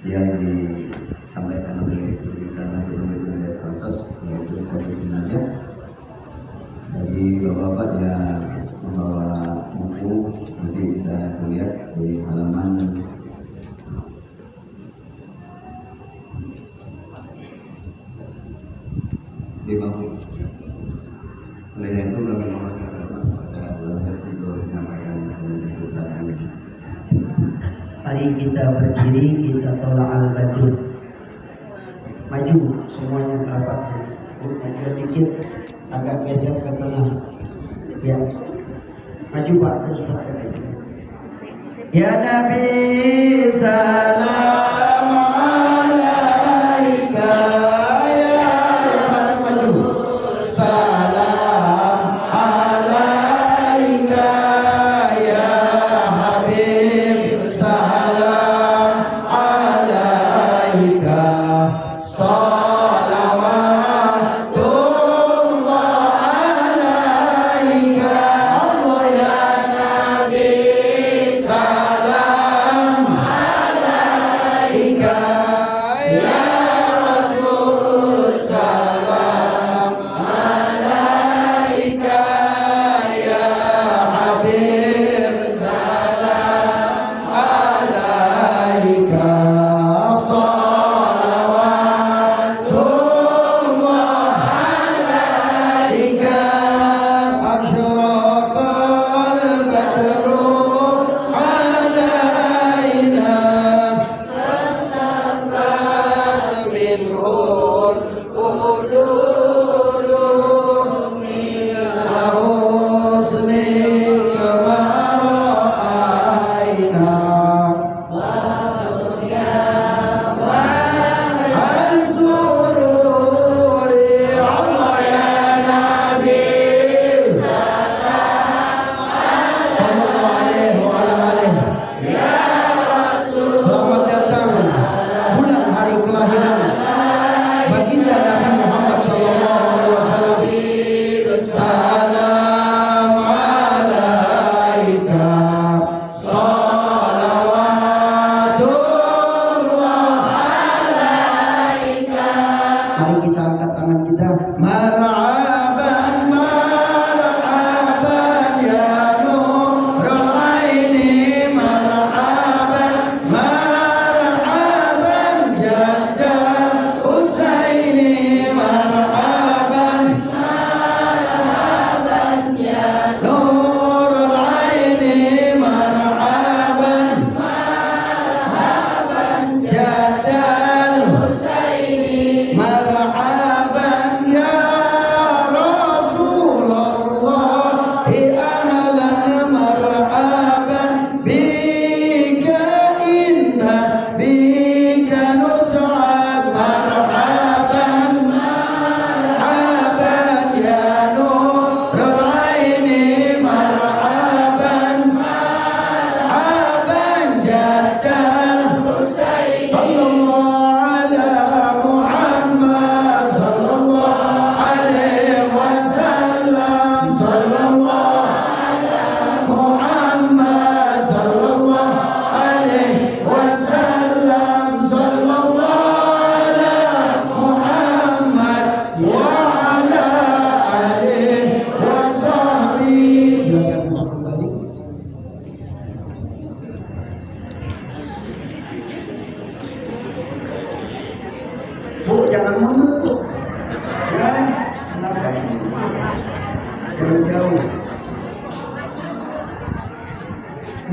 yang disampaikan oleh kita Nabi atas, yaitu satu jenazah. Bagi bapak-bapak yang membawa buku nanti bisa dilihat di halaman 50. Oleh itu kami mohon kepada beliau untuk menyampaikan pembicaraan. Mari kita berdiri, kita tolak al-badr. Maju semuanya ke rapat. Maju dikit, agak geser ke tengah. Ya, maju Pak, terus Pak. Ya Nabi salam alaika.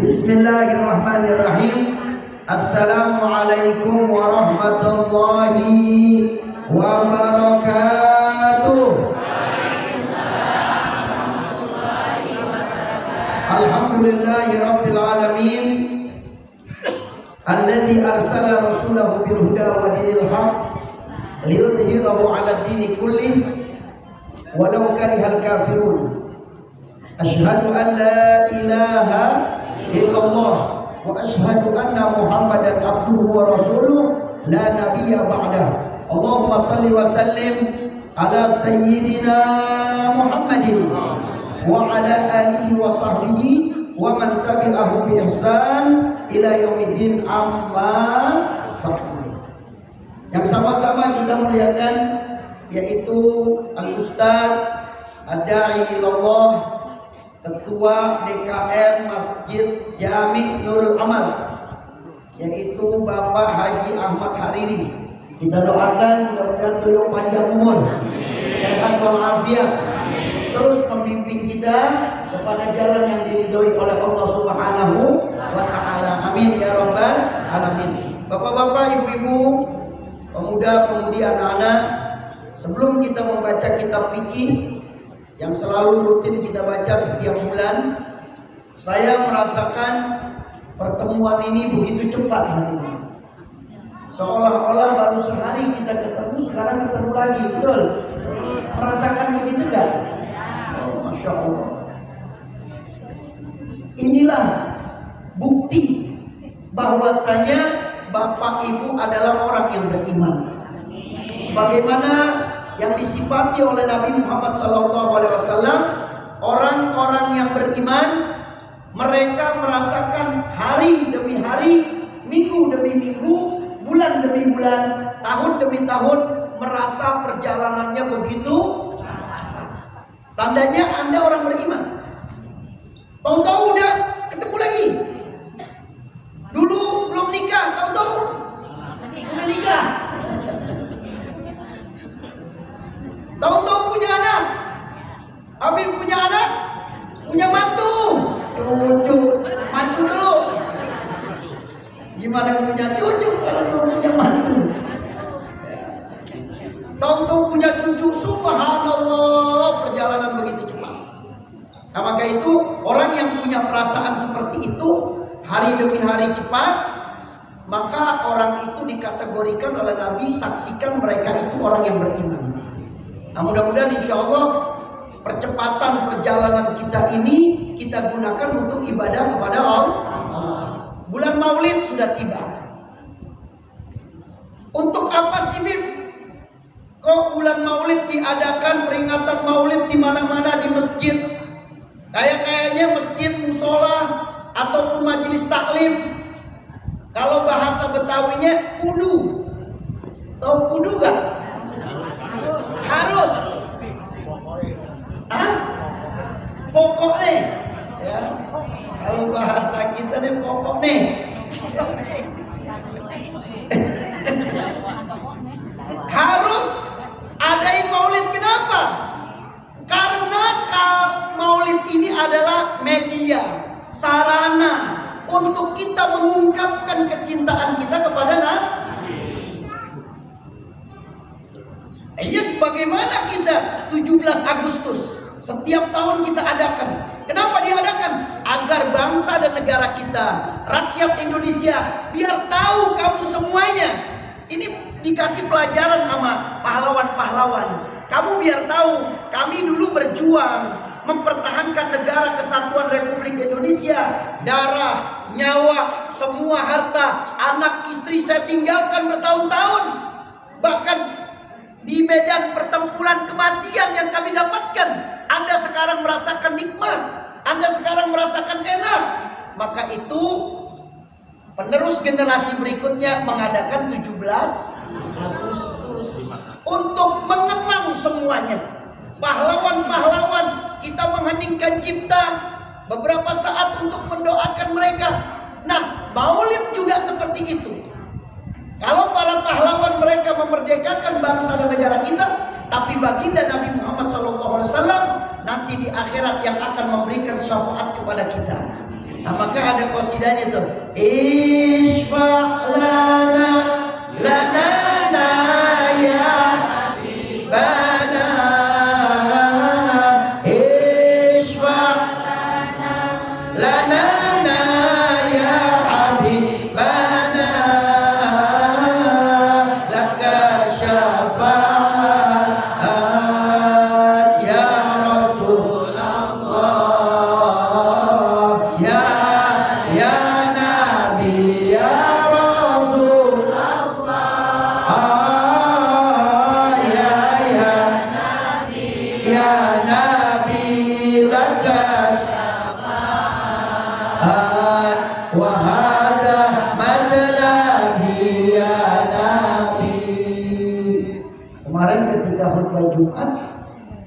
Bismillahirrahmanirrahim. Assalamualaikum warahmatullahi wabarakatuh. Alhamdulillahi rabbil alamin, alladzi arsala rasulahu bil huda wa dinil haq liyudhhirahu 'ala ad-dini kullih walau karihal kafirun. Asyhadu an la ilaha illallah wa asyhadu anna Muhammadan abduhu wa rasuluh la nabiyya ba'dah. Allahumma salli wa sallim ala sayyidina Muhammadin wa ala alihi wa sahbihi wa man tabi'ahum bi ihsan ila yaumiddin, amma Yang sama-sama kita muliakan yaitu Al-Ustaz Ad-Da'i Ilallah, Ketua DKM Masjid Jami Nurul Amal, yaitu Bapak Haji Ahmad Hariri. Kita doakan mudah-mudahan beliau panjang umur, sehat walafiat, terus membimbing kita kepada jalan yang diridhoi oleh Allah Subhanahu wa Ta'ala. Amin ya rabbal alamin. Bapak-bapak, ibu-ibu, pemuda-pemudi, anak-anak, sebelum kita membaca kitab fikih yang selalu rutin kita baca setiap bulan, saya merasakan pertemuan ini begitu cepat hari ini. Seolah-olah baru sehari kita ketemu, sekarang ketemu lagi, betul? Merasakan begitu enggak? Oh, Masya Allah. Inilah bukti bahwasanya Bapak Ibu adalah orang yang beriman. Sebagaimana yang disifati oleh Nabi Muhammad SAW, orang-orang yang beriman, mereka merasakan hari demi hari, minggu demi minggu, bulan demi bulan, tahun demi tahun, merasa perjalanannya begitu. Tandanya Anda orang beriman. Tahu-tahu udah ketemu lagi. Dulu belum nikah, tahu-tahu udah nikah. Tahu-tahu punya anak. Habis punya anak, punya mantu. Cucu, mantu dulu. Gimana punya cucu kalau belum punya mantu? Tahu-tahu punya cucu, subhanallah, perjalanan begitu cepat. Nah, maka itu orang yang punya perasaan seperti itu, hari demi hari cepat, maka orang itu dikategorikan oleh Nabi, saksikan mereka itu orang yang beriman. Nah, mudah-mudahan insya Allah percepatan perjalanan kita ini kita gunakan untuk ibadah kepada Allah. Bulan Maulid sudah tiba. Untuk apa sih, Bib? Kok bulan Maulid diadakan peringatan Maulid di mana-mana di masjid? Kayaknya masjid, musola, ataupun majelis taklim. Kalau bahasa Betawinya kudu. Tahu kudu gak? Harus. Hah? Pokoknya. Ya. Kalau bahasa kita nih pokoknya. Harus adain Maulid. Kenapa? Karena Maulid ini adalah media, sarana untuk kita mengungkapkan kecintaan kita kepada Nabi. Bagaimana kita 17 Agustus setiap tahun kita adakan? Kenapa diadakan? Agar bangsa dan negara kita, rakyat Indonesia, biar tahu kamu semuanya. Ini dikasih pelajaran sama pahlawan-pahlawan. Kamu biar tahu, kami dulu berjuang mempertahankan negara kesatuan Republik Indonesia. Darah, nyawa, semua harta, anak istri saya tinggalkan bertahun-tahun. Bahkan di medan pertempuran kematian yang kami dapatkan, Anda sekarang merasakan nikmat, Anda sekarang merasakan enak. Maka itu penerus generasi berikutnya mengadakan 17 Agustus untuk mengenang semuanya. Pahlawan-pahlawan, kita mengheningkan cipta beberapa saat untuk mendoakan mereka. Nah, Maulid juga seperti itu. Kalau para pahlawan mereka memerdekakan bangsa dan negara kita, tapi baginda Nabi Muhammad SAW nanti di akhirat yang akan memberikan syafaat kepada kita. Nah, maka ada qasidanya itu. Isfa' lana lana ya habibana. Isfa' lana ya habibana. Laka syafa'at ya Rasulullah. Ya Nabi ya Rasulullah. Ya Nabi laka syafa'at. Jumat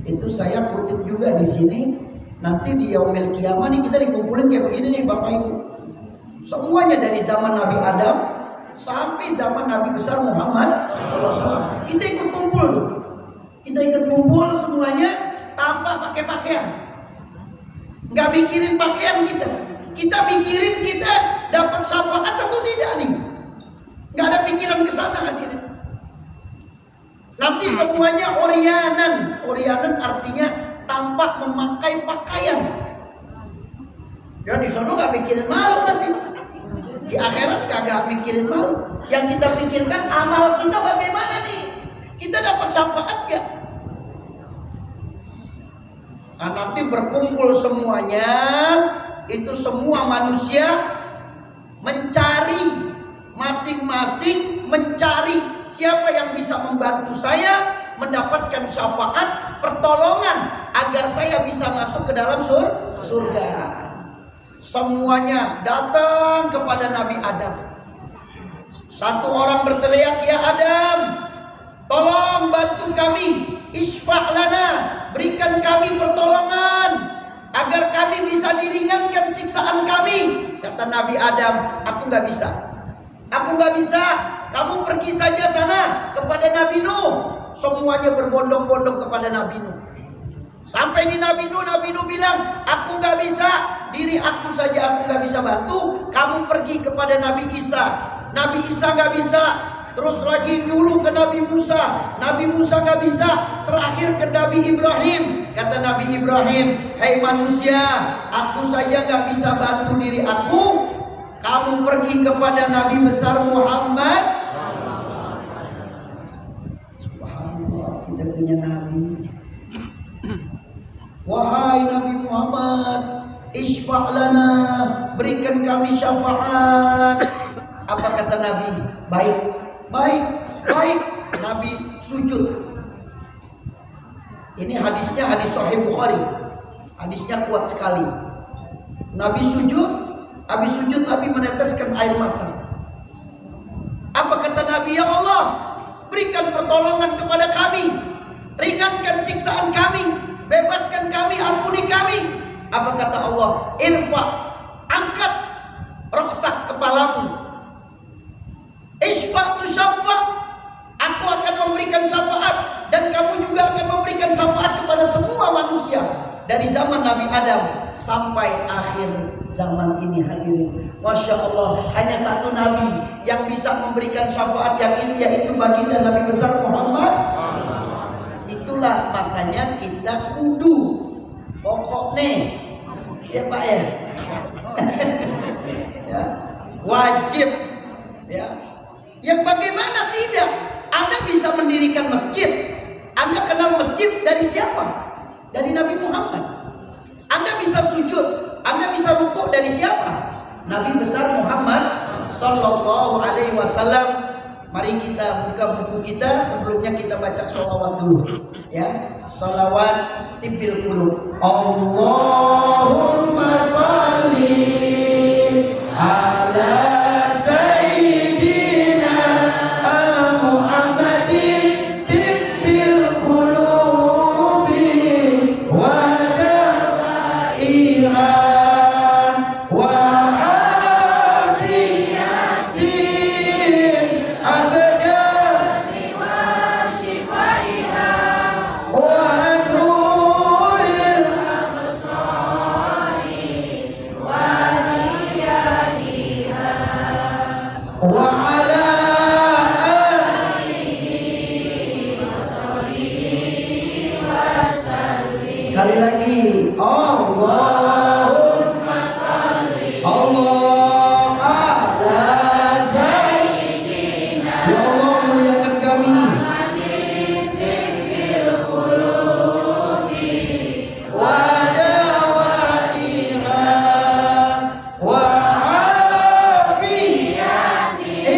itu saya kutip juga di sini. Nanti di yaumil kiamah nih kita dikumpulin kayak begini nih Bapak Ibu. Semuanya dari zaman Nabi Adam sampai zaman Nabi besar Muhammad SAW. Kita ikut kumpul tuh. Kita ikut kumpul semuanya tanpa pakai pakaian. Nggak mikirin pakaian kita. Kita mikirin kita dapat syafaat atau tidak nih. Nggak ada pikiran ke sana hadirin. Nanti semuanya oryanan. Oryanan artinya tanpa memakai pakaian. Ya di sana nggak mikirin malu nanti. Di akhirat kagak mikirin malu. Yang kita pikirkan amal kita bagaimana nih? Kita dapat syafaat ya? Nah, nanti berkumpul semuanya. Itu semua manusia mencari, masing-masing mencari siapa yang bisa membantu saya mendapatkan syafaat, pertolongan agar saya bisa masuk ke dalam surga. Semuanya datang kepada Nabi Adam. Satu orang berteriak, "Ya Adam, tolong bantu kami, isfa' lana, berikan kami pertolongan agar kami bisa diringankan siksaan kami." Kata Nabi Adam, "Aku nggak bisa. Aku nggak bisa. Kamu pergi saja sana kepada Nabi Nuh." Semuanya berbondong-bondong kepada Nabi Nuh. Sampai di Nabi Nuh bilang, "Aku nggak bisa. Diri aku saja aku nggak bisa bantu. Kamu pergi kepada Nabi Isa." Nabi Isa nggak bisa. Terus lagi nyuruh ke Nabi Musa. Nabi Musa nggak bisa. Terakhir ke Nabi Ibrahim. Kata Nabi Ibrahim, "Hei manusia, aku saja nggak bisa bantu diri aku. Kamu pergi kepada Nabi besar Muhammad." Subhanallah, kita punya Nabi. "Wahai Nabi Muhammad, isfa' lana, berikan kami syafaat." Apa kata Nabi? "Baik, baik, baik." Nabi sujud. Ini hadisnya hadis Sahih Bukhari. Hadisnya kuat sekali. Nabi sujud, habis sujud Nabi meneteskan air mata. Apa kata Nabi? "Ya Allah, berikan pertolongan kepada kami, ringankan siksaan kami, bebaskan kami, ampuni kami." Apa kata Allah? "Irfa, angkat roksak kepalamu. Isfa' tu syafa', aku akan memberikan syafaat dan kamu juga akan memberikan syafaat kepada semua manusia dari zaman Nabi Adam sampai akhir zaman ini." Hadirin, Masya Allah, hanya satu Nabi yang bisa memberikan syafaat yang ini, yaitu baginda Nabi besar Muhammad. Itulah makanya kita kudu pokoknya, ya Pak ya, ya wajib ya. Yang bagaimana tidak? Anda bisa mendirikan masjid. Anda kenal masjid dari siapa? Dari Nabi Muhammad. Anda bisa sujud, Anda bisa rukuk dari siapa? Nabi besar Muhammad Sallallahu Alaihi Wasallam. Mari kita buka buku kita. Sebelumnya kita baca sholawat dulu, ya. Sholawat tibbil qulub. Allahumma sholli ala sekali lagi. Allahumma sholli Allah ala sayyidina. Ya Allah, muliakan kami. Wa dawaiha wa afiyatiha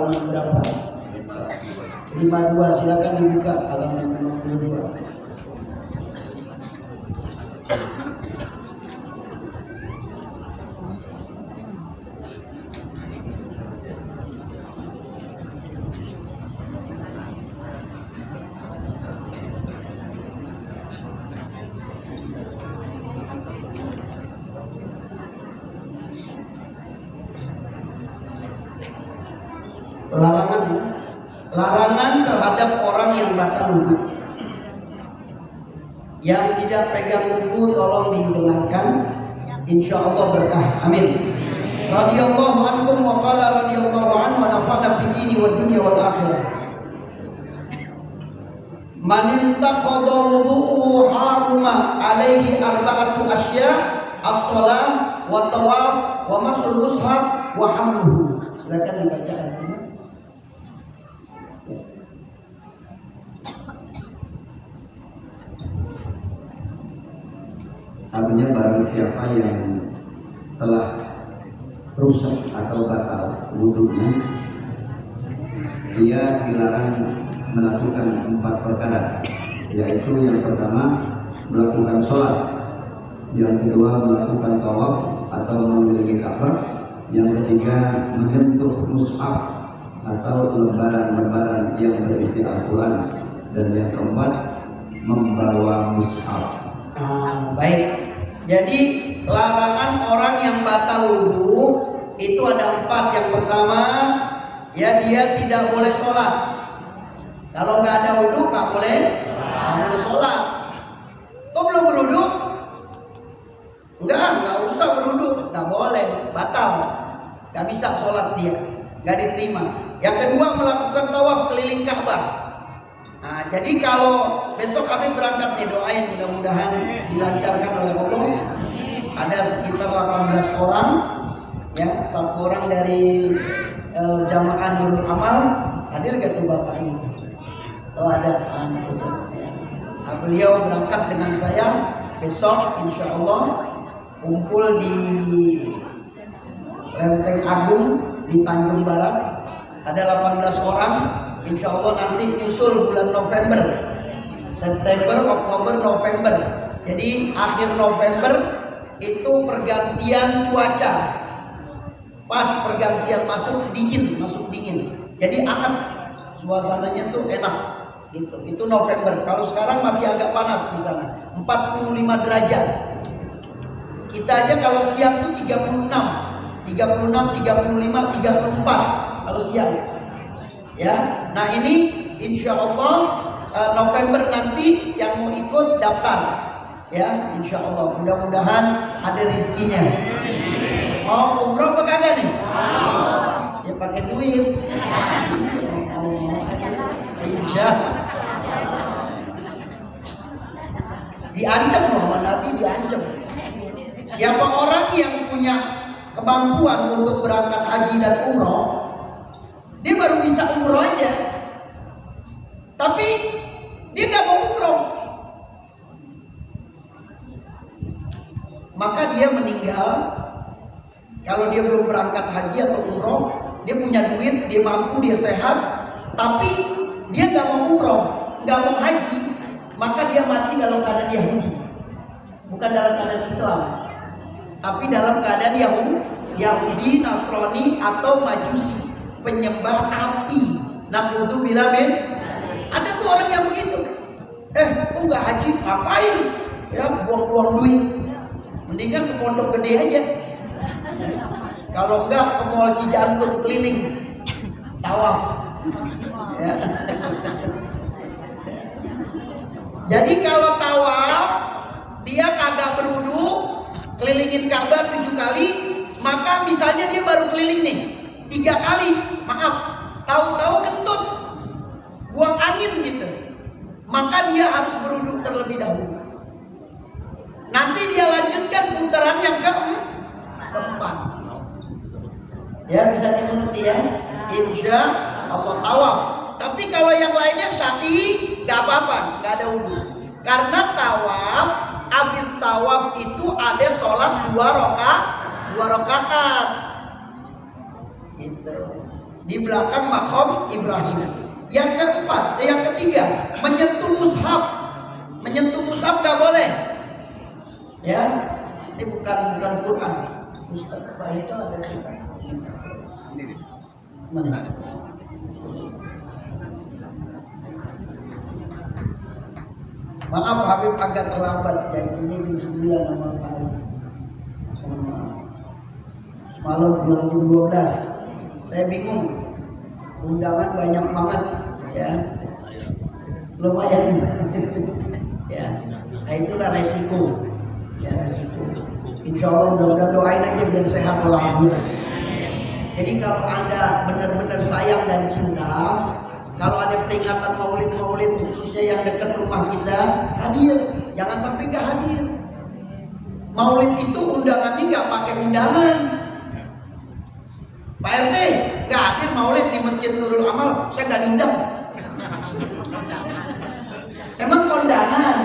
halaman berapa? 52, silakan dibuka halaman 52. Larangan terhadap orang yang batal wudu. Yang tidak pegang buku tolong didengarkan, insya Allah berkah. Amin. Radhiyallahu ankum wa qala radhiyallahu anhu wa nafa'na fid dini wad dunya wal akhirah. Man intaqada wudu'uhu haruma alaihi arba'atu asya, as-shalah wa tawaf wa masul mushaf wa hamluhu. Silakan dibaca artinya. Artinya barang siapa yang telah rusak atau batal wudunya, dia dilarang melakukan 4 perkara, yaitu yang pertama melakukan sholat, yang kedua melakukan tawaf atau mengelilingi Ka'bah, yang ketiga menyentuh mushaf atau lembaran-lembaran yang berisi Al-Quran, dan yang keempat membawa mushaf. Baik. Jadi larangan orang yang batal wudu itu ada 4. Yang pertama, ya dia tidak boleh sholat. Kalau nggak ada wudu nggak boleh sholat. Kok belum berwudu? Nggak usah berwudu, nggak boleh, batal, nggak bisa sholat dia, nggak diterima. Yang kedua melakukan tawaf keliling Ka'bah. Nah, jadi kalau besok kami berangkat nih, doain mudah-mudahan dilancarkan oleh Allah. Ada sekitar 18 orang, ya, 1 orang dari jamaah Nurul Amal. Hadir gak tuh bapaknya? Oh ada. Nah, beliau berangkat dengan saya besok, insya Allah kumpul di Lenteng Agung di Tanjung Barat. Ada 18 orang. Insya Allah nanti nyusul bulan November, September, Oktober, November. Jadi akhir November itu pergantian cuaca. Pas pergantian masuk dingin. Jadi hangat, suasananya tuh enak gitu. Itu November. Kalau sekarang masih agak panas di sana, 45 derajat. Kita aja kalau siang tuh 36, 35, 34 kalau siang. Ya, nah ini insya Allah November nanti yang mau ikut daftar, ya, insya Allah. Mudah-mudahan ada rezekinya. Mau umroh apa kagak nih? Ya pakai duit. Insya diancam loh, Nabi diancam. Siapa orang yang punya kemampuan untuk berangkat haji dan umroh, dia baru bisa umroh aja, tapi dia nggak mau umroh, maka dia meninggal. Kalau dia belum berangkat haji atau umroh, dia punya duit, dia mampu, dia sehat, tapi dia nggak mau umroh, nggak mau haji, maka dia mati dalam keadaan Yahudi, bukan dalam keadaan Islam, tapi dalam keadaan Yahudi, Nasrani atau Majusi, penyembah api. Na'udzubillah min. Ada tuh orang yang begitu. Kok nggak haji? Ngapain? Ya, buang-buang duit. Mendingan ke Pondok Gede aja. Kalau enggak ke Mall Cijantung keliling tawaf. Ya. Jadi kalau tawaf dia kagak berwudu, kelilingin Ka'bah 7 kali, maka misalnya dia baru keliling nih 3 kali, maaf, tahu-tahu kentut, buang angin gitu, maka dia harus berwudu terlebih dahulu. Nanti dia lanjutkan putaran yang keempat. Ya, bisa dimengerti ya. Insya Allah tawaf. Tapi kalau yang lainnya sa'i, nggak apa-apa, nggak ada wudu. Karena tawaf, abis tawaf itu ada sholat 2 rakaat. Gitu. di belakang makom Ibrahim. Yang keempat, yang ketiga, menyentuh mushaf. Menyentuh mushaf nggak boleh. Ya, ini bukan Quran. Ustaz Pak itu ada Quran. Mana? Maaf Habib agak terlambat, janjinya jam 9 sama Pak. Semalam pulang jam 12. Saya bingung. Undangan banyak banget ya. Lumayan. Ya. Nah itulah resiko. Ya resiko. Insya Allah mudah-mudahan doain aja biar sehat walafiat. Jadi kalau Anda benar-benar sayang dan cinta, kalau ada peringatan maulid khususnya yang dekat rumah kita, hadir. Jangan sampai gak hadir. Maulid itu undangannya gak pakai undangan. Pak RT gak hadir maulid di Masjid Nurul Amal, saya gak diundang. Emang kondangan.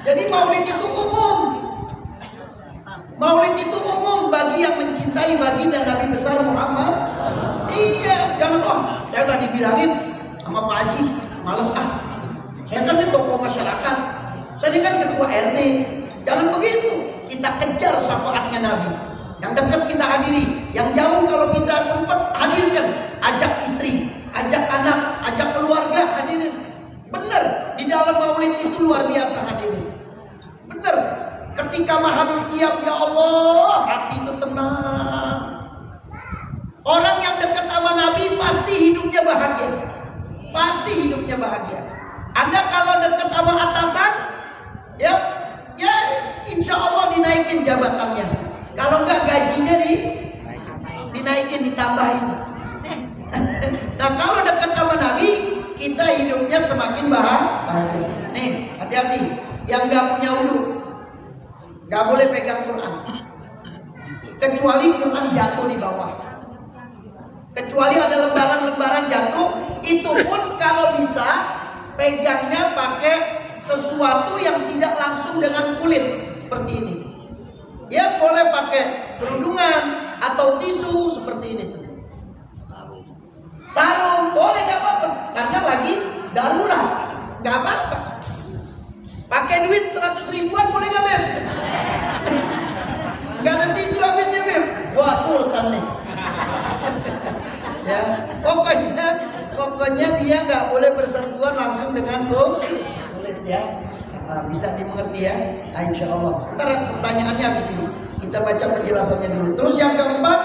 Jadi maulid itu umum. Maulid itu umum bagi yang mencintai baginda Nabi besar Muhammad. Iya, jangan saya udah dibilangin sama Pak Haji, males Saya kan ini tokoh masyarakat. Saya ini kan ketua RT. Jangan begitu. Kita kejar syafaatnya Nabi. Yang dekat kita hadiri, yang jauh kalau kita sempat hadirkan. Ajak istri, ajak anak, ajak keluarga hadirin. Benar, di dalam maulid itu luar biasa hadirin. Benar. Ketika mahalul qiyam, ya Allah, hati itu tenang. Orang yang dekat sama Nabi pasti hidupnya bahagia. Pasti hidupnya bahagia. Anda kalau dekat sama atasan, ya insya Allah dinaikin jabatannya. Kalau enggak gajinya dinaikin, ditambahin. Nah kalau dekat sama Nabi, kita hidupnya semakin bahagia. Nih, hati-hati. Yang nggak punya wudu, nggak boleh pegang Quran. Kecuali Quran jatuh di bawah. Kecuali ada lembaran-lembaran jatuh, itu pun kalau bisa pegangnya pakai sesuatu yang tidak langsung dengan kulit seperti ini. Ya boleh pakai kerudungan atau tisu seperti ini tuh. Sarung boleh nggak apa-apa, karena lagi darurat, nggak apa-apa. Pakai duit 100 ribuan boleh nggak Beb? Nggak ada tisu habisnya Beb. Wah sultan nih. Ya pokoknya dia nggak boleh bersentuhan langsung dengan kulit ya. Nah, bisa dimengerti ya. Nah, insya Allah. Ntar pertanyaannya habis ini. Kita baca penjelasannya dulu. Terus yang keempat,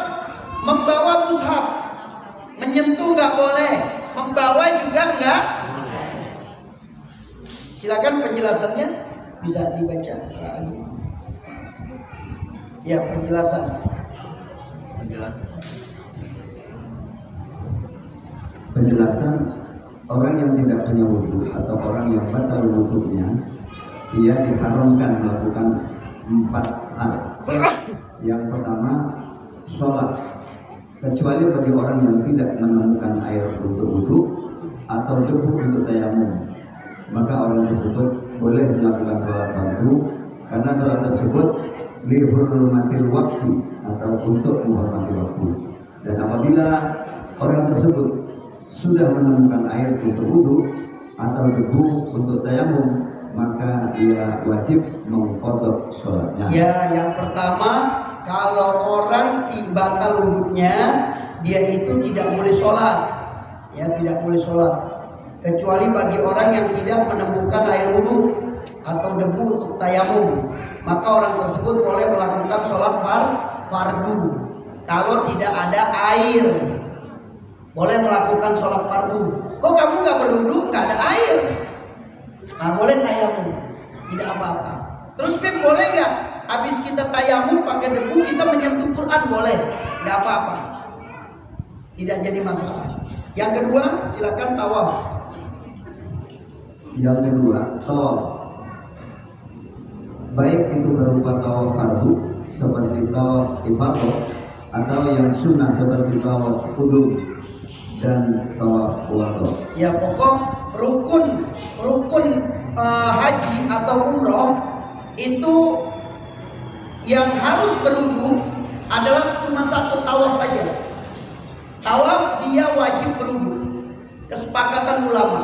membawa mushaf. Menyentuh nggak boleh, membawa juga nggak. Silakan penjelasannya bisa dibaca lagi. Ya penjelasan. Penjelasan orang yang tidak punya wudhu atau orang yang batal wudhunya, dia diharamkan melakukan 4 hal. Yang pertama, sholat, kecuali bagi orang yang tidak menemukan air untuk wudhu atau debu untuk tayamum, maka orang tersebut boleh melakukan sholat fardu, karena sholat tersebut lihurmatil waktu atau untuk menghormati waktu. Dan apabila orang tersebut sudah menemukan air untuk wudhu atau debu untuk tayamum, maka dia wajib mengqadha sholatnya. Ya, yang pertama, kalau orang batal wudhunya, dia itu tidak boleh sholat. Ya, tidak boleh sholat. Kecuali bagi orang yang tidak menemukan air wudhu atau debu untuk tayamum, maka orang tersebut boleh melakukan sholat fardu. Kalau tidak ada air, boleh melakukan sholat fardu. Kok kamu nggak berwudhu, nggak ada air? Nah, boleh tayamum, tidak apa-apa. Terus Beb, boleh nggak habis kita tayamum pakai debu kita menyentuh Quran? Boleh, nggak apa-apa, tidak jadi masalah. Yang kedua, silakan tawaf. Yang kedua, tawaf, baik itu berupa tawaf fardu seperti tawaf ifadah atau yang sunnah seperti tawaf qudum dan tawaf wada. Ya, pokok rukun haji atau umroh itu yang harus berwudu adalah cuma 1 tawaf aja. tawaf dia wajib berwudu. Kesepakatan ulama.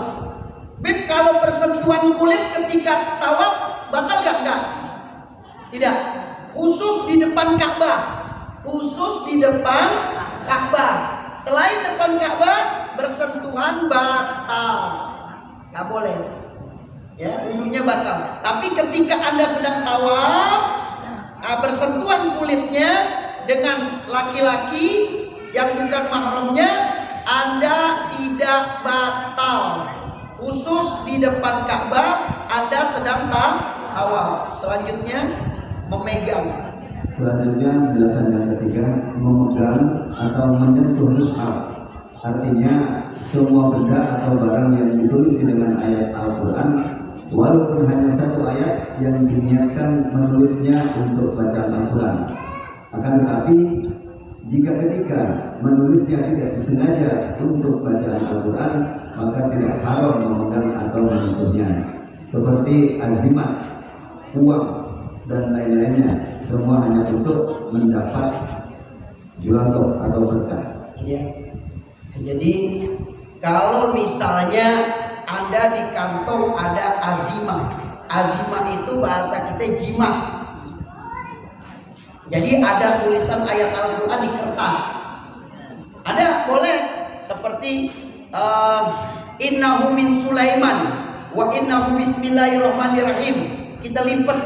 Beb, kalau bersentuhan kulit ketika tawaf batal gak? Enggak. Tidak. Khusus di depan Ka'bah. Khusus di depan Ka'bah. Selain depan Ka'bah bersentuhan batal. Gak boleh. Ya, wudunya batal. Tapi ketika Anda sedang tawaf, bersentuhan kulitnya dengan laki-laki yang bukan mahramnya, Anda tidak batal. Khusus di depan Ka'bah Anda sedang tawaf. Selanjutnya memegang. Selanjutnya penjelasan yang ketiga, memegang atau menyentuh mushaf. Artinya semua benda atau barang yang ditulis dengan ayat Al-Quran, walaupun hanya satu ayat yang diniatkan menulisnya untuk bacaan Al-Quran. Akan tetapi jika ketika menulisnya tidak disengaja untuk bacaan Al-Quran, maka tidak haram memegang atau menyentuhnya. Seperti azimat, uang, dan lain-lainnya, semua hanya untuk mendapat jualan atau berkah. Ya. Jadi kalau misalnya Anda di kantong ada azimah, azimah itu bahasa kita jimat. Jadi ada tulisan ayat Al-Quran di kertas. Ada, boleh. Seperti innahu min Sulaiman wa innahu bismillahirrahmanirrahim. Kita lipat,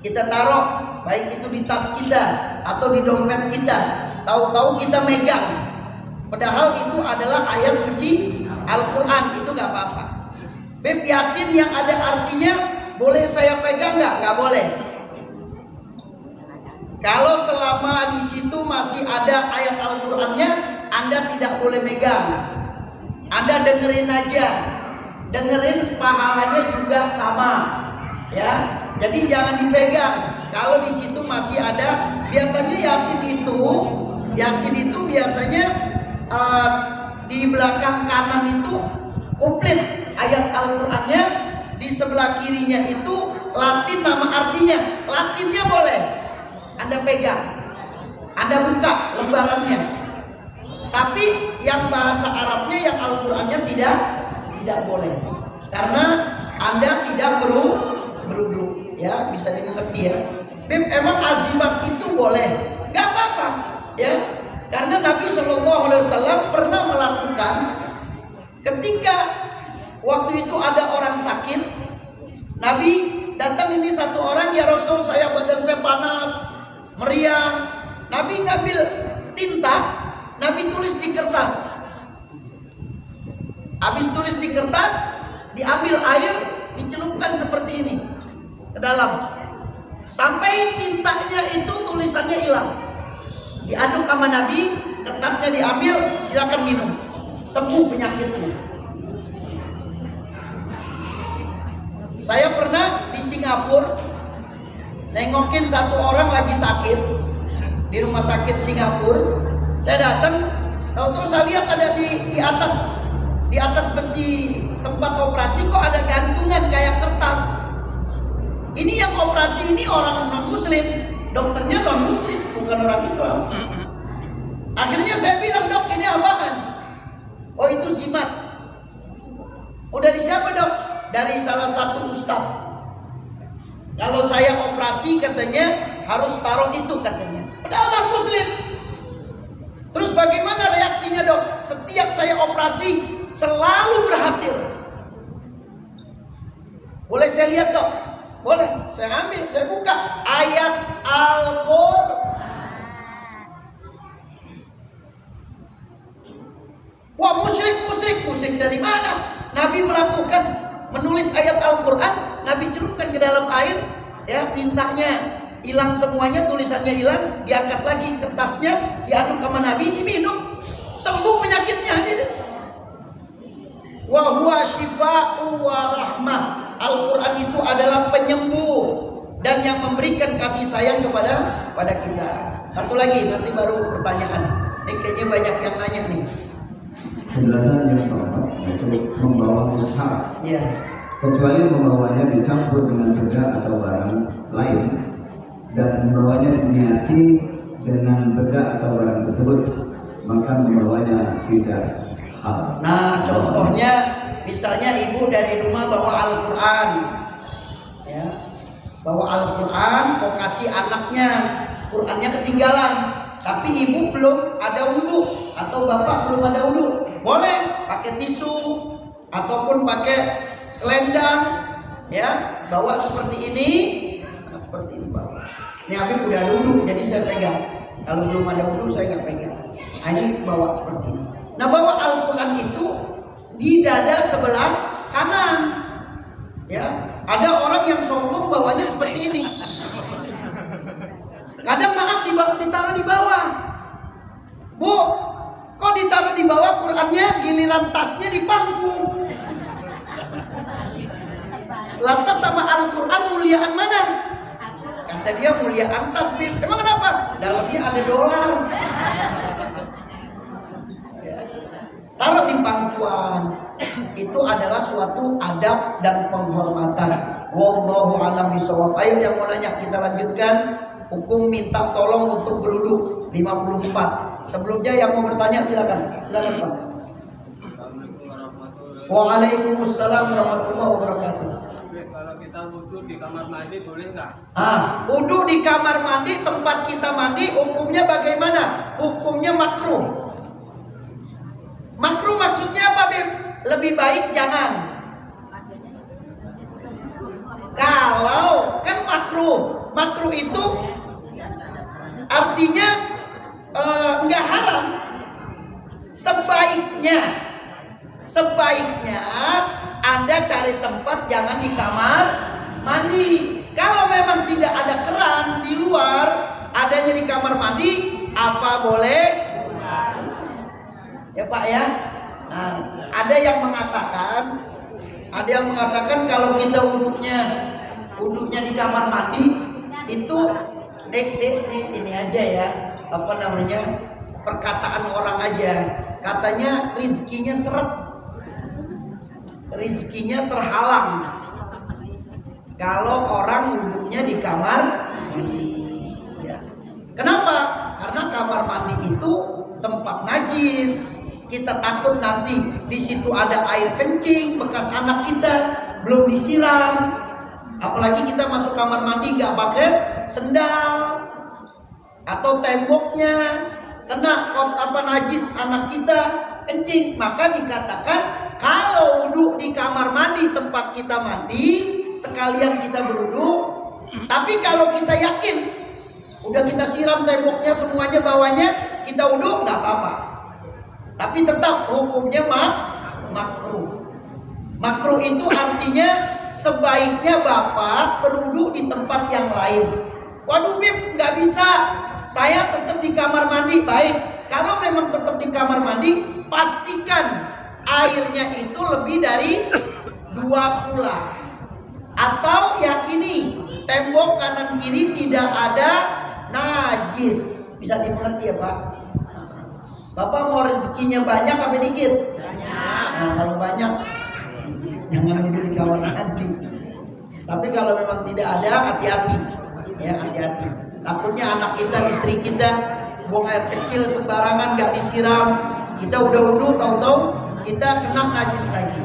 kita taruh, baik itu di tas kita atau di dompet kita. Tahu-tahu kita megang. Padahal itu adalah ayat suci Al-Quran, itu gak apa-apa. Beb, Yasin yang ada artinya boleh saya pegang gak? Gak boleh. Kalau selama di situ masih ada ayat Al-Qurannya, Anda tidak boleh megang. Anda dengerin aja, dengerin, pahalanya juga sama, ya. Jadi jangan dipegang. Kalau di situ masih ada, biasanya Yasin itu biasanya di belakang kanan itu komplit ayat Al-Qurannya, di sebelah kirinya itu Latin nama artinya. Latinnya boleh Anda pegang, Anda buka lembarannya. Tapi yang bahasa Arabnya, yang Al-Qurannya tidak boleh, karena Anda tidak berwudu, ya, bisa dimengerti ya. Emang azimat itu boleh, gak apa-apa, ya. Karena Nabi SAW pernah melakukan ketika waktu itu ada orang sakit. Nabi datang, ini satu orang, ya Rasul, badan saya panas, meriang. Nabi ngambil tinta, Nabi tulis di kertas. Habis tulis di kertas, diambil air, dicelupkan seperti ini ke dalam, sampai tintanya itu tulisannya hilang. Diaduk sama Nabi, kertasnya diambil, silakan minum, sembuh penyakitnya. Saya pernah di Singapura nengokin satu orang lagi sakit di rumah sakit Singapura. Saya datang, tahu-tahu saya lihat ada di atas besi tempat operasi kok ada gantungan kayak kertas. Ini yang operasi ini orang non muslim, dokternya non muslim, bukan orang Islam. Akhirnya saya bilang, dok, ini apaan? Oh, itu zimat. Oh, dari siapa, dok? Dari salah satu ustadz. Kalau saya operasi katanya harus taruh itu katanya. Padahal non muslim. Terus bagaimana reaksinya, dok? Setiap saya operasi selalu berhasil. Boleh saya lihat, dok? Boleh, saya ambil, saya buka ayat Al-Quran. Wah, musyrik dari mana? Nabi melakukan, menulis ayat Al-Quran, Nabi celupkan ke dalam air, ya, tintanya hilang semuanya, tulisannya hilang, diangkat lagi kertasnya, diaduk sama Nabi, diminum, sembuh penyakitnya. Wa huwa syifa'u wa rahmah. Al-Quran itu adalah penyembuh dan yang memberikan kasih sayang pada kita. Satu lagi, nanti baru pertanyaan. Ini kayaknya banyak yang nanya nih. Penjelasan yang keempat, yaitu membawa mushaf. Iya. Kecuali membawanya dicampur dengan benda atau barang lain dan membawanya diniati dengan benda atau barang tersebut, maka membawanya tidak halal. Nah, contohnya misalnya ibu dari rumah bawa Al-Quran, ya, bawa Al-Quran, mau kasih anaknya, Qurannya ketinggalan, tapi ibu belum ada wudhu atau bapak belum ada wudhu, boleh pakai tisu ataupun pakai selendang, ya, bawa seperti ini, seperti ini bawa. Ini Habib udah ada wudhu, jadi saya pegang. Kalau belum ada wudhu saya nggak pegang. Nah, ini bawa seperti ini. Nah, bawa Al-Quran itu di dada sebelah kanan. Ya, ada orang yang sombong bawanya seperti ini. Kadang maaf ditaruh di bawah. Bu, kok ditaruh di bawah Qurannya, giliran tasnya di pangku. Lantas sama Al-Quran muliaan mana? Kata dia muliaan tas, Bib. Emang kenapa? Dalamnya ada dolar. Taruh di pangkuan. Itu adalah suatu adab dan penghormatan. Wallahu a'lam bishawab. Ayo yang mau nanya, kita lanjutkan. Hukum minta tolong untuk berwudu 54. Sebelumnya yang mau bertanya silakan. Silakan Pak. Waalaikumsalam warahmatullahi wabarakatuh. Kalau kita wudu di kamar mandi boleh nggak? Wudu di kamar mandi, tempat kita mandi, hukumnya bagaimana? Hukumnya makruh. Makruh maksudnya apa, Bib? Lebih baik jangan. Kalau kan makruh itu artinya nggak haram. Sebaiknya Anda cari tempat, jangan di kamar mandi. Kalau memang tidak ada keran di luar, adanya di kamar mandi, apa boleh? Ya Pak ya. Nah, ada yang mengatakan kalau kita wudhunya di kamar mandi itu ini aja ya, apa namanya, perkataan orang aja, katanya rizkinya seret, rizkinya terhalang kalau orang wudhunya di kamar mandi. Ya. Kenapa? Karena kamar mandi itu tempat najis. Kita takut nanti di situ ada air kencing bekas anak kita belum disiram. Apalagi kita masuk kamar mandi nggak pakai sendal atau temboknya kena najis anak kita kencing, maka dikatakan kalau wudhu di kamar mandi tempat kita mandi sekalian kita berwudhu. Tapi kalau kita yakin udah kita siram temboknya semuanya bawahnya, kita wudhu nggak apa-apa. Tapi tetap hukumnya makruh. Makruh itu artinya sebaiknya Bapak berwudhu di tempat yang lain. Waduh Bib, nggak bisa, saya tetap di kamar mandi. Baik, kalau memang tetap di kamar mandi, pastikan airnya itu lebih dari 2 kula. Atau yakini tembok kanan kiri tidak ada najis. Bisa dimengerti ya Pak? Bapak mau rezekinya banyak apa dikit? Banyak. Nah, kalau banyak jangan wudhu di kamar mandi. Tapi kalau memang tidak ada, hati-hati. Ya, hati-hati. Takutnya anak kita, istri kita buang air kecil sembarangan, gak disiram. Kita udah wudhu, tahu-tahu kita kena najis lagi.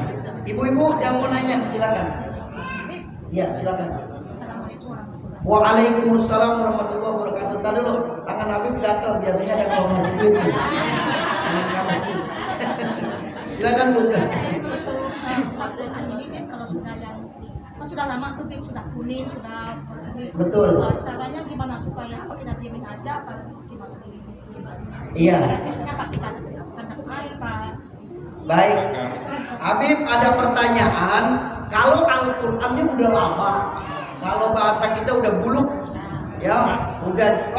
Ibu-ibu yang mau nanya, silakan. Ya, silakan. Waalaikumsalam warahmatullahi wabarakatuh. Tadi dulu, tangan Habib gatal, biasanya ada kalau ngasih duit. Silakan Bu. Kalau sudah lama tuh Bib, sudah kuning, sudah betul. Caranya gimana supaya apa, kita diemin aja atau gimana? Iya. Biasanya Pak kita kasih air Pak. Baik. Habib ada pertanyaan, kalau Al-Qur'annya udah lama, kalau bahasa kita udah buluk, ya, udah,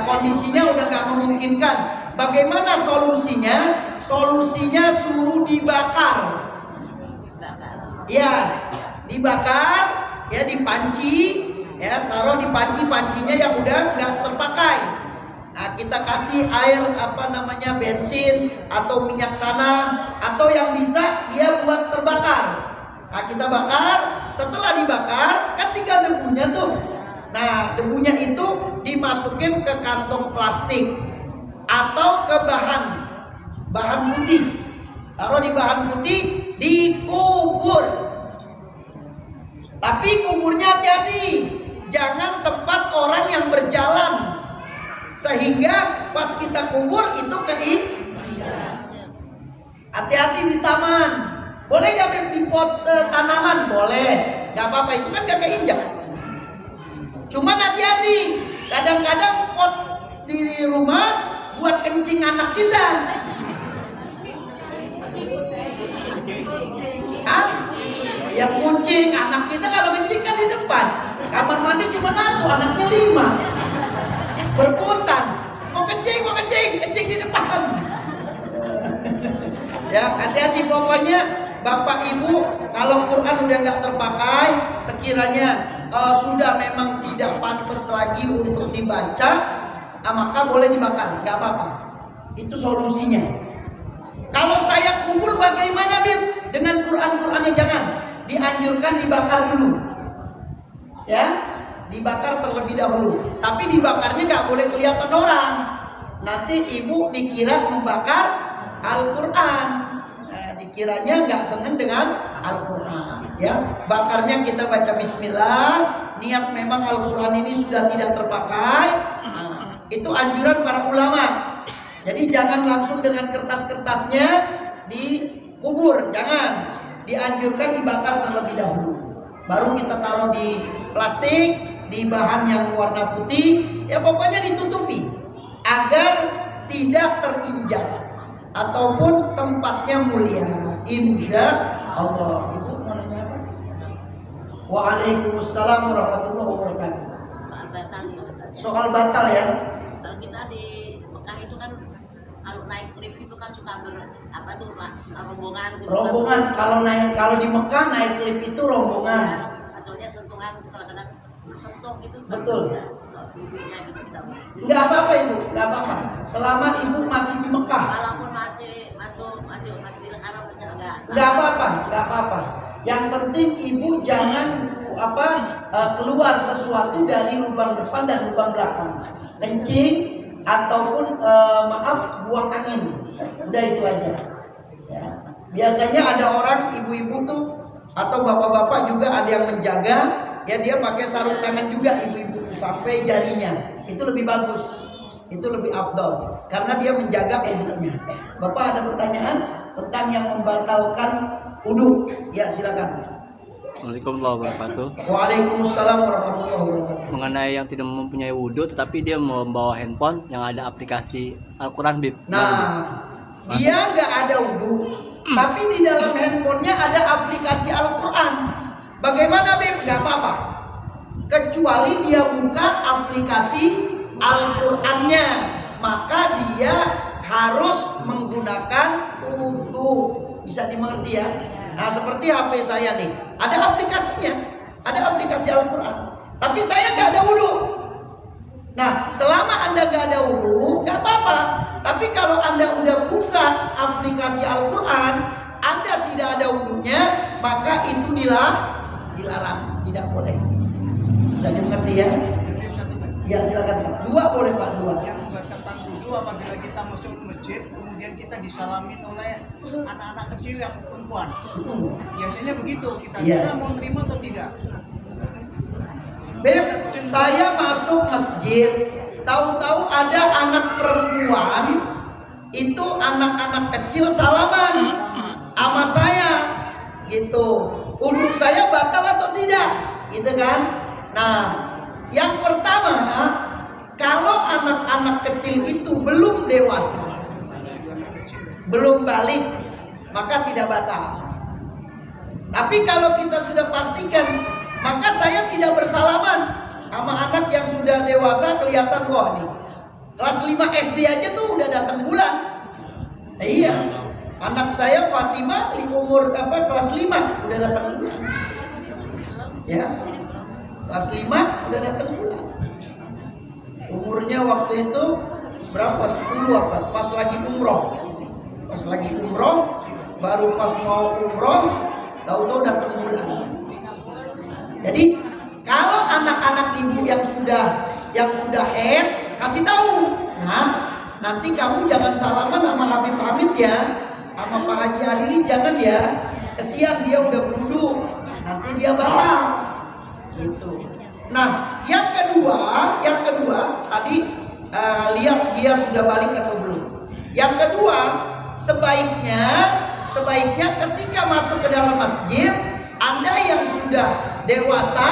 kondisinya udah nggak memungkinkan. Bagaimana solusinya? Solusinya suruh dibakar. Ya, dibakar, ya dipanci, ya taruh di pancinya yang udah nggak terpakai. Nah, kita kasih air bensin atau minyak tanah atau yang bisa dia buat terbakar. Nah, kita bakar, setelah dibakar kan tinggal debunya tuh. Nah, debunya itu dimasukin ke kantong plastik atau ke bahan putih. Taruh di bahan putih, dikubur. Tapi kuburnya hati-hati, jangan tempat orang yang berjalan, sehingga pas kita kubur itu hati-hati di taman. Boleh gak di pot tanaman? Boleh, gak apa-apa, itu kan gak keinjak. Cuman hati-hati, kadang-kadang pot di rumah buat kencing anak kita. Yang kucing anak kita kalau kencing kan di depan, kamar mandi cuma satu, anaknya 5 berputar, mau kencing kencing di depan. Ya hati-hati pokoknya bapak ibu, kalau Quran udah nggak terpakai, sekiranya sudah memang tidak pantas lagi untuk dibaca, maka boleh dibakar, nggak apa-apa. Itu solusinya. Kalau saya kubur bagaimana Bim? Dengan Quran-Qurannya jangan. Dianjurkan dibakar dulu. Ya, dibakar terlebih dahulu. Tapi dibakarnya nggak boleh kelihatan orang. Nanti ibu dikira membakar Al-Quran. Dikiranya nggak seneng dengan Al-Quran. Ya, bakarnya kita baca Bismillah. Niat memang Al-Quran ini sudah tidak terpakai. Itu anjuran para ulama. Jadi jangan langsung dengan kertas-kertasnya dikubur, jangan. Dianjurkan dibakar terlebih dahulu. Baru kita taruh di plastik, di bahan yang warna putih, ya pokoknya ditutupi agar tidak terinjak ataupun tempatnya mulia. Insya Allah. Ibu mau nanya apa? Waalaikumsalam warahmatullahi wabarakatuh. Soal batal ya. Kalau kita di Mekah itu kan kalau naik lift itu kan suka rombongan. Rombongan kalau di Mekah naik lift itu rombongan. Maksudnya sentuhan kadang-kadang sentuh gitu. Betul. Gitu kita. Nggak apa-apa ibu, nggak apa-apa. Selama ibu masih di Mekah. Walaupun masih Masjidil Haram masih enggak. Nggak apa-apa, nggak apa-apa. Yang penting ibu jangan keluar sesuatu dari lubang depan dan lubang belakang. Kencing ataupun buang angin. Udah itu aja. Ya. Biasanya ada orang ibu-ibu tuh atau bapak-bapak juga ada yang menjaga, ya dia pakai sarung tangan juga ibu-ibu tuh sampai jarinya. Itu lebih bagus. Itu lebih afdal karena dia menjaga wudunya. Bapak ada pertanyaan tentang yang membatalkan wudu? Ya silakan. Assalamualaikum warahmatullahi wabarakatuh. Waalaikumsalam warahmatullahi wabarakatuh. Mengenai yang tidak mempunyai wudhu tetapi dia membawa handphone yang ada aplikasi Al-Quran Bib. Nah, dia nggak ada wudhu, tapi di dalam handphonenya ada aplikasi Al-Quran. Bagaimana Bib? Nggak apa-apa. Kecuali dia buka aplikasi Al-Qurannya, maka dia harus menggunakan wudhu. Bisa dimengerti ya? Nah seperti HP saya nih, ada aplikasinya, ada aplikasi Al-Quran, tapi saya nggak ada wudhu. Nah selama Anda nggak ada wudhu, nggak apa-apa. Tapi kalau Anda udah buka aplikasi Al-Quran, Anda tidak ada wudhunya, maka itu dilarang, tidak boleh. Bisa dimengerti ya? Ya silakan Pak. 2 boleh Pak, 2. Yang membatalkan wudu apabila kita masuk masjid kemudian kita disalamin oleh anak-anak kecil yang perempuan. Biasanya begitu, kita mau terima atau tidak? Beb, saya masuk masjid, tahu-tahu ada anak perempuan, itu anak-anak kecil salaman sama saya, gitu. Wudu saya batal atau tidak, gitu kan? Nah, yang pertama, kalau anak-anak kecil itu belum dewasa, belum balik, maka tidak batal. Tapi kalau kita sudah pastikan, maka saya tidak bersalaman sama anak yang sudah dewasa, kelihatan wah nih kelas 5 SD aja tuh udah datang bulan. Iya, anak saya Fatimah di umur kelas 5 udah datang bulan. Ya, kelas 5 udah datang bulan. Umurnya waktu itu berapa? 10 apa? Pas lagi umroh. Pas lagi umroh, baru pas mau umroh, tahu-tahu datang bulan. Jadi kalau anak-anak ibu yang sudah haid, kasih tahu. Nah, nanti kamu jangan salaman sama Habib Hamid ya, sama Pak Haji Hariri jangan ya. Kesian dia udah berwudu, nanti dia batal. Gitu. Nah, yang kedua tadi lihat dia sudah balik atau belum. Yang kedua, sebaiknya ketika masuk ke dalam masjid, Anda yang sudah dewasa,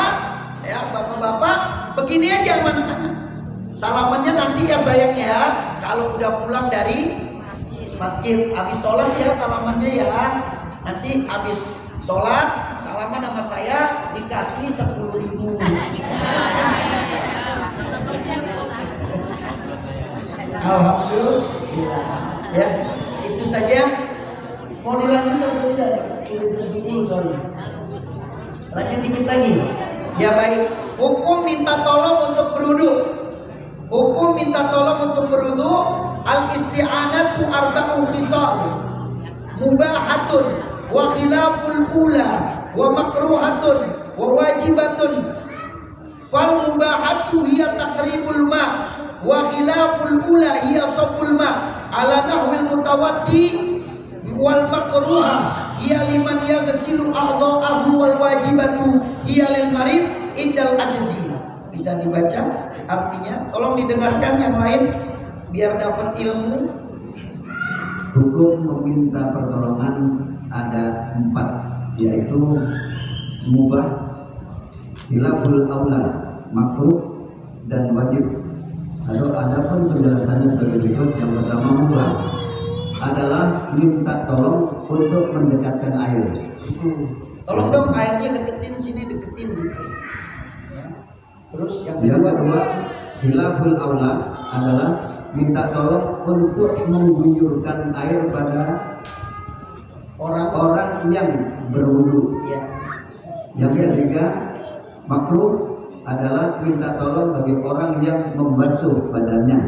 ya bapak-bapak, begini aja anak-anak. Salamannya nanti ya sayang ya, kalau udah pulang dari masjid, habis sholat ya salamannya ya. Nanti habis sholat salaman sama saya dikasih 10.000. Alhamdulillah. Ya, itu saja. Mau dilanjut atau tidak? Lanjut dikit lagi. Ya baik. Hukum minta tolong untuk berwudu. Al-isti'anatu arba'u khisal. Mubahatun wa khilaful ula wa makruhatun wa wajibatun. Fal mubahatu hiya taqribul ma wa khilaful ula hiya sabul ma ala nahwil mutawaddi wal makruha hiya liman yaghsilu a'dha'ahu wal wajibatu hiya lil marid indal ajzi. Bisa dibaca artinya, tolong didengarkan yang lain biar dapat ilmu. Hukum meminta pertolongan ada 4, yaitu mubah, khilaful aula, makruh, dan wajib. Lalu ada pun penjelasannya sebagai berikut. Yang pertama, mubah adalah minta tolong untuk mendekatkan air. Tolong dong airnya deketin sini, deketin gitu. Ya. Terus yang kedua, kedua, khilaful aula adalah minta tolong untuk mengguyurkan air pada orang yang berwudu. Ya. Yang ketiga, makruh adalah minta tolong bagi orang yang membasuh badannya.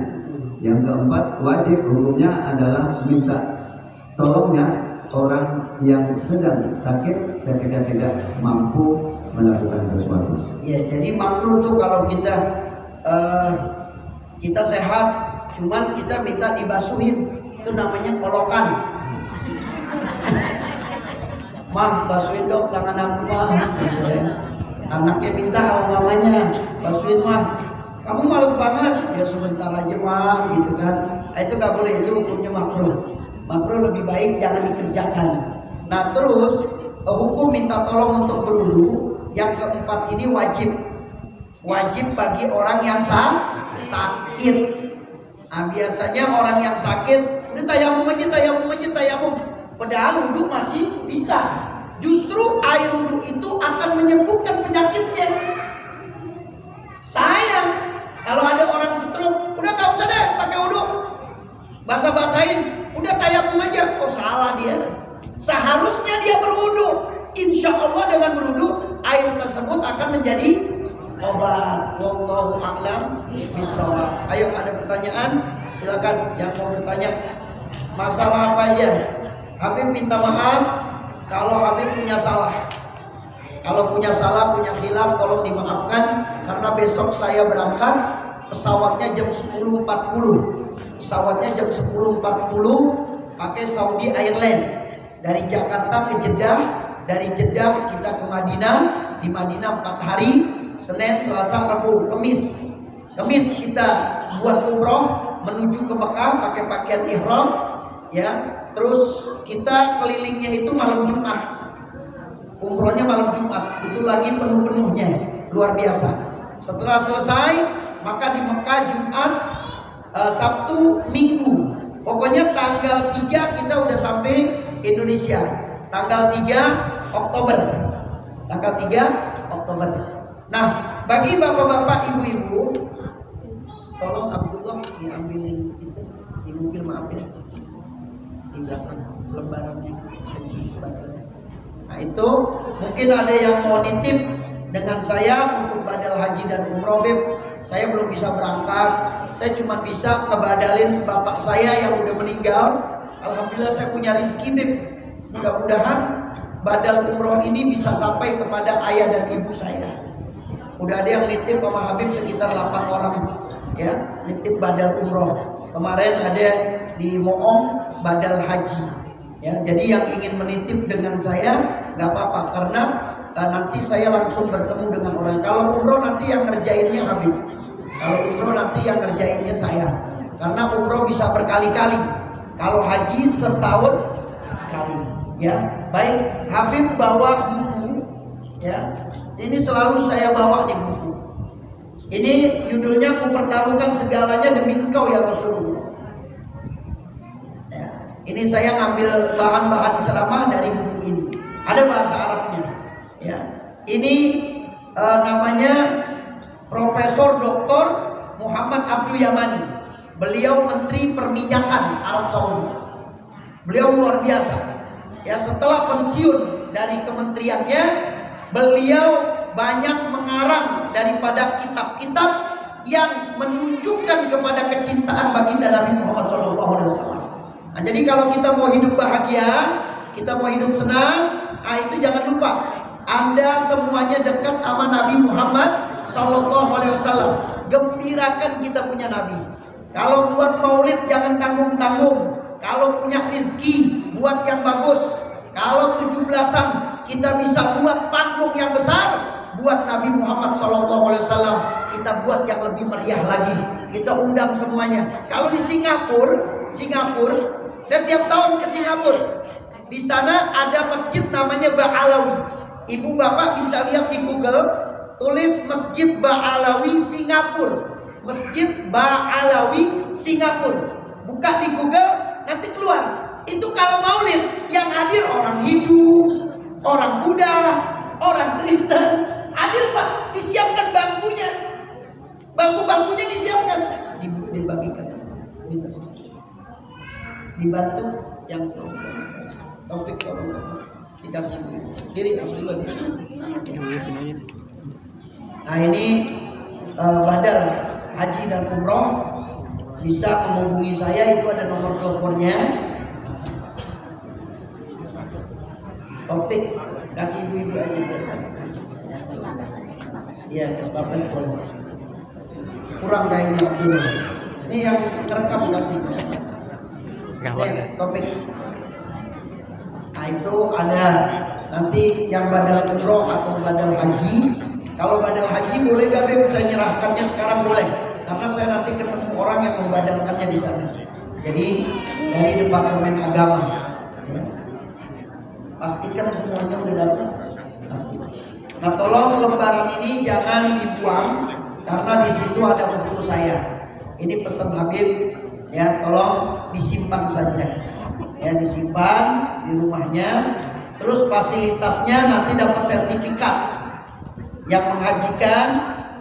Yang keempat, wajib hukumnya adalah minta tolongnya orang yang sedang sakit ketika tidak mampu melakukan sesuatu. Ya, jadi makruh tuh kalau kita sehat, cuman kita minta dibasuhin, itu namanya kolokan. Mah, basuhin dong tangan aku mah. Anaknya minta sama mamanya, basuhin mah. Kamu males banget, ya sebentar aja mah, gitu kan. Itu nggak boleh, itu hukumnya makruh. Makruh lebih baik jangan dikerjakan. Nah terus hukum minta tolong untuk berwudu yang keempat ini wajib. Wajib bagi orang yang sakit. Nah, biasanya orang yang sakit udah tayamum aja. Padahal wudu masih bisa. Justru air wudu itu akan menyembuhkan penyakitnya. Sayang, kalau ada orang stroke, udah gak usah deh pakai wudu. Basah-basahin, udah tayamum aja. Oh salah dia. Seharusnya dia berwudu. Insya Allah dengan berwudu air tersebut akan menjadi obat. Wallahu a'lam bishawab. Ayo ada pertanyaan? Silakan yang mau bertanya. Masalah apa aja? Habib minta maaf kalau Habib punya salah. Kalau punya salah, punya khilaf, tolong dimaafkan. Karena besok saya berangkat, pesawatnya jam 10.40. Pesawatnya jam 10.40 pakai Saudi Airlines dari Jakarta ke Jeddah, dari Jeddah kita ke Madinah, di Madinah 4 hari, Senin, Selasa, Rabu, Kamis kita buat umroh menuju ke Mekah pakai pakaian ihram, ya. Terus kita kelilingnya itu malam Jumat, umrohnya malam Jumat, itu lagi penuh-penuhnya, luar biasa. Setelah selesai, maka di Mekah Jumat, Sabtu, Minggu. Pokoknya tanggal 3 kita udah sampai Indonesia. Tanggal 3 Oktober. Tanggal 3 Oktober. Nah, bagi bapak-bapak, ibu-ibu, tolong Abdullah diambilin itu di mobil, maaf ya. Di belakang lembarannya kecil banget. Nah, itu mungkin ada yang mau nitip dengan saya untuk badal haji dan umroh. Beb, saya belum bisa berangkat. Saya cuma bisa ngebadalin bapak saya yang udah meninggal. Alhamdulillah saya punya rezeki, Beb. Mudah-mudahan badal umroh ini bisa sampai kepada ayah dan ibu saya. Udah ada yang nitip sama Habib sekitar 8 orang, ya, nitip badal umroh. kemarin ada di Moong badal haji. Ya, jadi yang ingin menitip dengan saya nggak apa-apa karena nanti saya langsung bertemu dengan orang. Kalau umroh nanti yang ngerjainnya Habib. Kalau umroh nanti yang ngerjainnya saya. Karena umroh bisa berkali-kali. Kalau haji setahun sekali. Ya, baik. Habib bawa buku. Ya, ini selalu saya bawa di buku. Ini judulnya Kupertaruhkan Segalanya Demi Engkau ya Rasulullah. Ini saya ngambil bahan-bahan ceramah dari buku ini. Ada bahasa Arabnya. Ya, ini namanya Profesor Dr. Muhammad Abdul Yamani. Beliau Menteri Perminyakan Arab Saudi. Beliau luar biasa. Ya, setelah pensiun dari kementeriannya, beliau banyak mengarang daripada kitab-kitab yang menunjukkan kepada kecintaan baginda Nabi Muhammad SAW. Nah, jadi kalau kita mau hidup bahagia, kita mau hidup senang, itu jangan lupa Anda semuanya dekat sama Nabi Muhammad SAW. Gembirakan kita punya Nabi. Kalau buat maulid jangan tanggung-tanggung. Kalau punya rezeki buat yang bagus. Kalau 17-an kita bisa buat panggung yang besar, buat Nabi Muhammad SAW. Kita buat yang lebih meriah lagi. Kita undang semuanya. Kalau di Singapura, saya tiap tahun ke Singapura. Di sana ada masjid namanya Ba'alawi. Ibu bapak bisa lihat di Google, tulis Masjid Ba'alawi Singapura. Masjid Ba'alawi Singapura. Buka di Google, nanti keluar. Itu kalau maulid yang hadir orang Hindu, orang Buddha, orang Kristen. Hadir Pak, disiapkan bangkunya. Bangku-bangkunya disiapkan, dibagikan. Minta dibantu yang Taufik tolong dikasih diri Abdullah. Nah ini badal haji dan umroh bisa menghubungi saya, itu ada nomor teleponnya. Taufik kasih ibu-ibu aja. Iya, estafet kurang kayaknya Abdullah. Ini yang terekam kasih. Topik. Nah itu ada nanti yang badal umroh atau badal haji. Kalau badal haji boleh gak Beb? Saya nyerahkannya sekarang boleh. Karena saya nanti ketemu orang yang membadalkannya di sana. Jadi dari Departemen Agama. Ya. Pastikan semuanya udah dapat. Nah tolong lembaran ini jangan dibuang karena di situ ada foto saya. Ini pesan Habib. Ya, tolong disimpan saja. Ya, disimpan di rumahnya. Terus fasilitasnya nanti dapat sertifikat. Yang menghajikan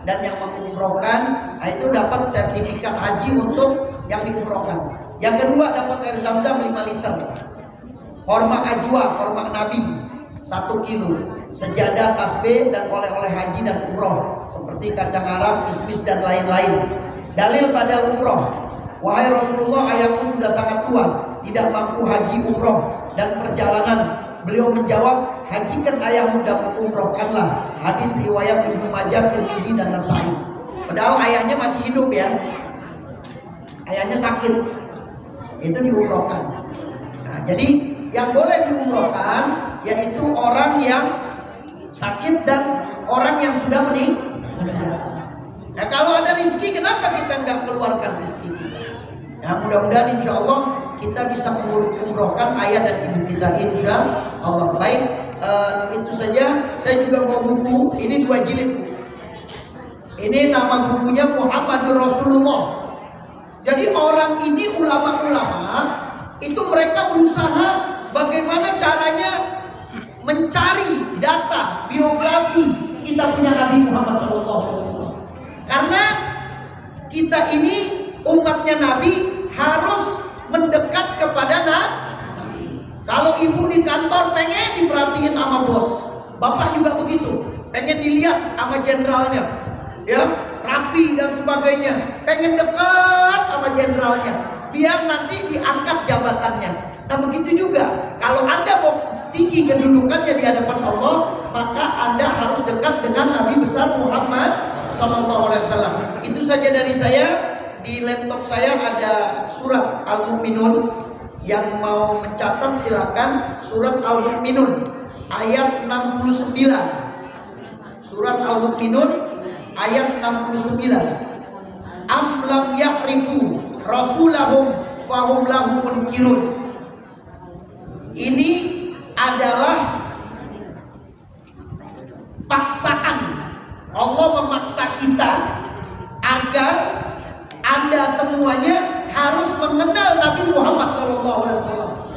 dan yang mengumrohkan, itu dapat sertifikat haji untuk yang diumrohkan. Yang kedua dapat air zam-zam 5 liter. Korma ajwa, korma Nabi 1 kilo. Sejadah, tasbih dan oleh-oleh haji dan umroh seperti kacang Arab, kismis dan lain-lain. Dalil badal umroh. Wahai Rasulullah, ayahku sudah sangat tua, tidak mampu haji umroh dan perjalanan. Beliau menjawab, hajikan ayahmu dan umrohkanlah. Hadis riwayat Ibnu Majah, Tirmidzi dan Nasai. Padahal ayahnya masih hidup ya. Ayahnya sakit. Itu diumrohkan. Nah, jadi yang boleh diumrohkan yaitu orang yang sakit dan orang yang sudah meninggal. Nah kalau ada rezeki, kenapa kita nggak keluarkan rezeki kita? Nah mudah-mudahan insya Allah kita bisa mengumrohkan ayah dan ibu kita insya Allah. Baik, itu saja. Saya juga bawa buku, ini 2 jilid. Ini nama bukunya Muhammadur Rasulullah. Jadi orang ini ulama-ulama itu mereka berusaha bagaimana caranya mencari data biografi kita punya Nabi Muhammad SAW. Karena kita ini umatnya Nabi harus mendekat kepada Nabi. Kalau ibu di kantor pengen diperhatiin sama bos, bapak juga begitu, pengen dilihat sama jenderalnya, ya rapi dan sebagainya, pengen dekat sama jenderalnya, biar nanti diangkat jabatannya. Nah begitu juga kalau Anda mau tinggi kedudukannya di hadapan Allah, maka Anda harus dekat dengan Nabi besar Muhammad SAW. Itu saja dari saya. di laptop saya ada surat Al-Mu'minun. Yang mau mencatat silakan, surat Al-Mu'minun ayat 69. Surat Al-Mu'minun ayat 69. Am lam ya'rifu rasulahum fahum lahu munkirun. Ini adalah paksaan. Allah memaksa kita agar Anda semuanya harus mengenal Nabi Muhammad SAW.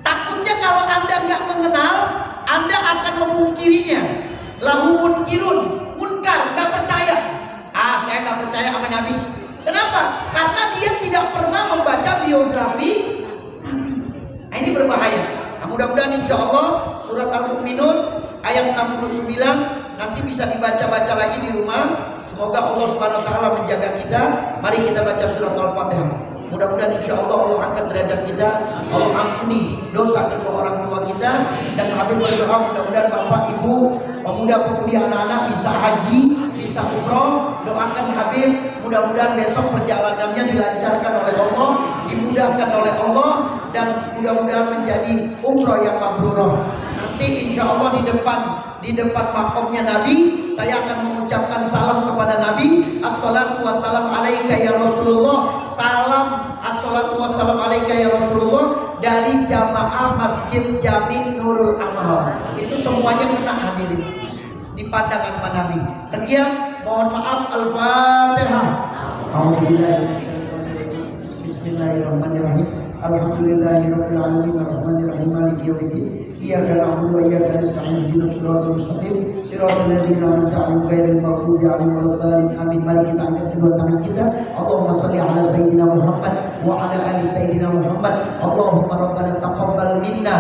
Takutnya kalau Anda nggak mengenal, Anda akan memungkirinya. Lahu munkirun, munkar, nggak percaya. Saya nggak percaya sama Nabi. Kenapa? Karena dia tidak pernah membaca biografi Nabi. Nah, ini berbahaya. Nah, mudah-mudahan insya Allah surat Al-Mu'minun ayat 69 nanti bisa dibaca-baca lagi di rumah. Semoga Allah Subhanahu wa taala menjaga kita. Mari kita baca surat Al-Fatihah. Mudah-mudahan insya Allah Allah angkat derajat kita, Allah ampuni dosa kedua orang tua kita, dan Habib berdoa mudah-mudahan Bapak Ibu, pemuda-pemudi, anak-anak bisa haji, bisa umroh. Doakan Habib mudah-mudahan besok perjalanannya dilancarkan oleh Allah, dimudahkan oleh Allah, dan mudah-mudahan menjadi umroh yang mabrurah. Nanti insya Allah di depan makomnya Nabi, saya akan mengucapkan salam kepada Nabi. Assalatu wassalam alaika ya Rasulullah. Salam assalatu wassalam alaika ya Rasulullah dari jamaah Masjid Jami Nurul Amal. Itu semuanya kena hadirin dipandang sama Nabi. Sekian, mohon maaf. Al-Fatihah. Bismillahirrahmanirrahim. Alhamdulillahirabbil alamin arrahmanir rahim maliki yaumiddin. Iyyaka na'budu wa iyyaka nasta'in ihdinas siratal mustaqim siratal ladzina an'amta 'alaihim ghairil maghdubi 'alaihim waladdallin. Amin. Mari kita angkat kedua tangan kita. Allahumma shalli ala sayyidina Muhammad wa ala ali sayyidina Muhammad. Allahumma rabbana taqabbal minna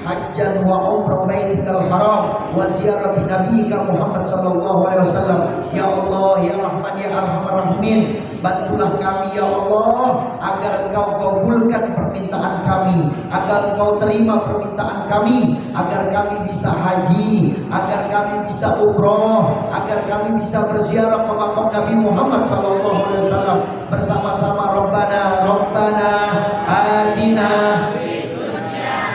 hajjan wa umrah baitikal haram wa ziyarati nabiyyika Muhammad sallallahu alaihi wasallam. Ya Allah, ya Rahman, ya Arhamar Rahimin, bantulah kami ya Allah agar Engkau kabulkan permintaan kami, agar Engkau terima permintaan kami, agar kami bisa haji, agar kami bisa umroh, agar kami bisa berziarah ke makam Nabi Muhammad sallallahu alaihi wasallam bersama-sama. Rabbana atina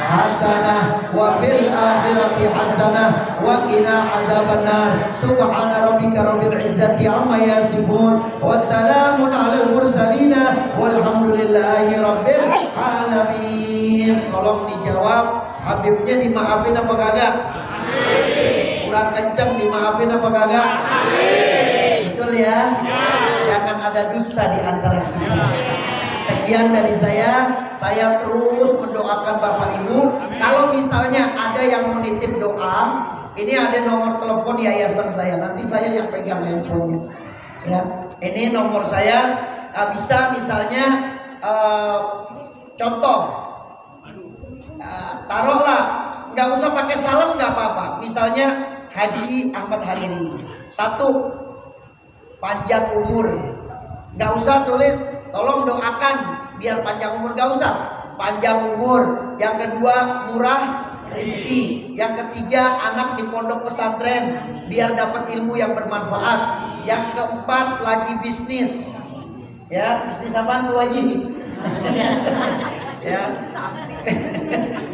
hasanah wa fil akhirati hasanah wa qina adzabannar. Subhana rabbika rabbil izzati amma yasifun wa salamun alal mursalin walhamdulillahi rabbil alamin. Tolong dijawab, Habibnya dimaafin apa kagak? Amin. Kurang kencang dimaafin apa kagak? Amin. Betul ya? Jangan ada dusta di antara kita. Sekian dari saya terus mendoakan Bapak Ibu. Kalau misalnya ada yang mau nitip doa, ini ada nomor telepon yayasan saya. Nanti saya yang pegang handphonenya. Ya, ini nomor saya. Bisa misalnya contoh, taruhlah, nggak usah pakai salam nggak apa-apa. Misalnya Haji Ahmad Hariri, 1, panjang umur. Nggak usah tulis tolong doakan biar panjang umur, gak usah. Panjang umur. Yang kedua, murah rezeki. Yang ketiga, anak di pondok pesantren biar dapat ilmu yang bermanfaat. Yang keempat, lagi bisnis. Ya, bisnis apaan Bu Haji? Ya,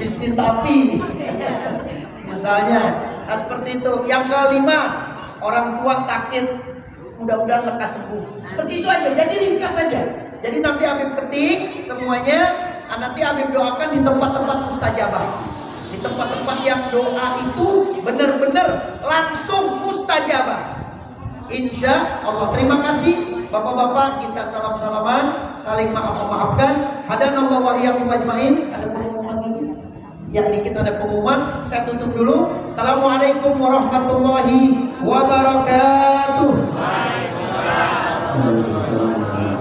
bisnis sapi. Misalnya, nah seperti itu. Yang kelima, orang tua sakit, mudah-mudahan lekas sembuh. Seperti itu aja. Jadi ringkas saja. Jadi nanti Habib ketik semuanya, nanti Habib doakan di tempat-tempat mustajabah, di tempat-tempat yang doa itu benar-benar langsung mustajabah. Insya Allah. Terima kasih Bapak-bapak, kita salam-salaman, saling maaf-maafkan. Hadanallahu wa iyyakum ajmain. Ada pengumuman lagi? Yang dikit ada pengumuman, saya tutup dulu. Assalamualaikum warahmatullahi wabarakatuh. Waalaikumsalam.